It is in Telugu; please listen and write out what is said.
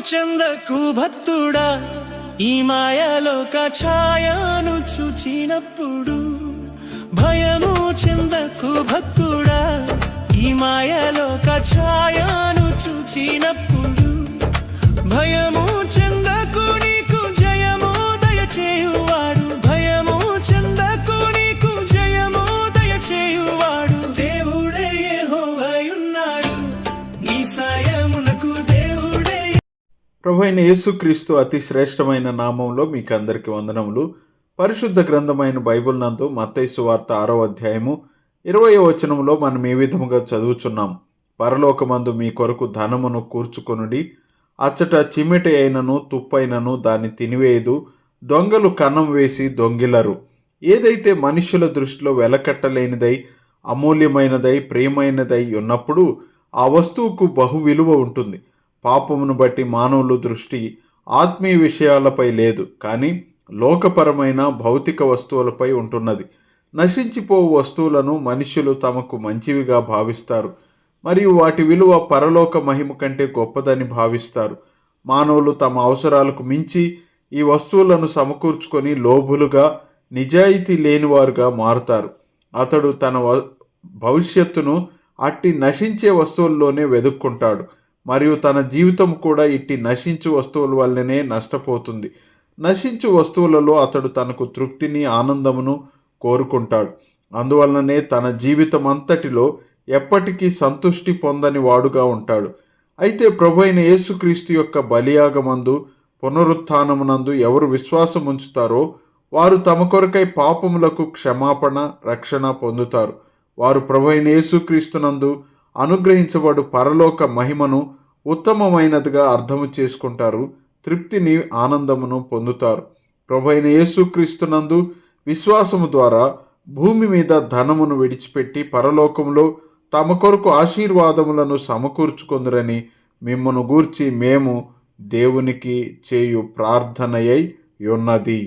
చెందకు భక్తుడా, ఈ మాయలోక ఛాయను చూచినప్పుడు. భయము చెందకు భక్తుడా, ఈ మాయలోక ఛాయను చూచినప్పుడు. భయము చెందకు, నీకు జయము దయచేయువాడు. భయము చెందకు, నీకు జయము దయచేయువాడు. దేవుడే యెహోవాయున్నాడు, నీ సాయమునకు దేవుడే. ప్రభువైన యేసుక్రీస్తు అతి శ్రేష్టమైన నామంలో మీకు అందరికీ వందనములు. పరిశుద్ధ గ్రంథమైన బైబిల్ నందు మత్తయి సువార్త 6వ అధ్యాయము 20వ వచనంలో మనం ఏ విధముగా చదువుచున్నాం. పరలోకమందు మీ కొరకు ధనమును కూర్చుకొనుడి, అచ్చట చిమ్మెట అయినను తుప్పైనను దాన్ని తినివేయదు, దొంగలు కన్నం వేసి దొంగిలరు. ఏదైతే మనుషుల దృష్టిలో వెలకట్టలేనిదై అమూల్యమైనదై ప్రియమైనదై ఉన్నప్పుడు ఆ వస్తువుకు బహు విలువ ఉంటుంది. పాపమును బట్టి మానవుల దృష్టి ఆత్మీయ విషయాలపై లేదు, కానీ లోకపరమైన భౌతిక వస్తువులపై ఉంటున్నది. నశించిపోవు వస్తువులను మనుష్యులు తమకు మంచివిగా భావిస్తారు మరియు వాటి విలువ పరలోక మహిమ కంటే గొప్పదని భావిస్తారు. మానవులు తమ అవసరాలకు మించి ఈ వస్తువులను సమకూర్చుకొని లోభులుగా, నిజాయితీ లేనివారుగా మారుతారు. అతడు తన భవిష్యత్తును అట్టి నశించే వస్తువుల్లోనే వెదుక్కుంటాడు మరియు తన జీవితం కూడా ఇట్టి నశించు వస్తువుల వల్లనే నష్టపోతుంది. నశించు వస్తువులలో అతడు తనకు తృప్తిని, ఆనందమును కోరుకుంటాడు. అందువలననే తన జీవితం అంతటిలో ఎప్పటికీ సంతృష్టి పొందని వాడుగా ఉంటాడు. అయితే ప్రభువైన యేసుక్రీస్తు యొక్క బలియాగమందు, పునరుత్థానమునందు ఎవరు విశ్వాసం ఉంచుతారో వారు తమ కొరకై పాపములకు క్షమాపణ, రక్షణ పొందుతారు. వారు ప్రభువైన యేసుక్రీస్తునందు అనుగ్రహించబడు పరలోక మహిమను ఉత్తమమైనదిగా అర్థము చేసుకుంటారు, తృప్తిని, ఆనందమును పొందుతారు. ప్రభువైన యేసుక్రీస్తునందు విశ్వాసము ద్వారా భూమి మీద ధనమును విడిచిపెట్టి పరలోకంలో తమ కొరకు ఆశీర్వాదములను సమకూర్చుకొందురని మిమ్మను గూర్చి మేము దేవునికి చేయు ప్రార్థనయై ఉన్నది.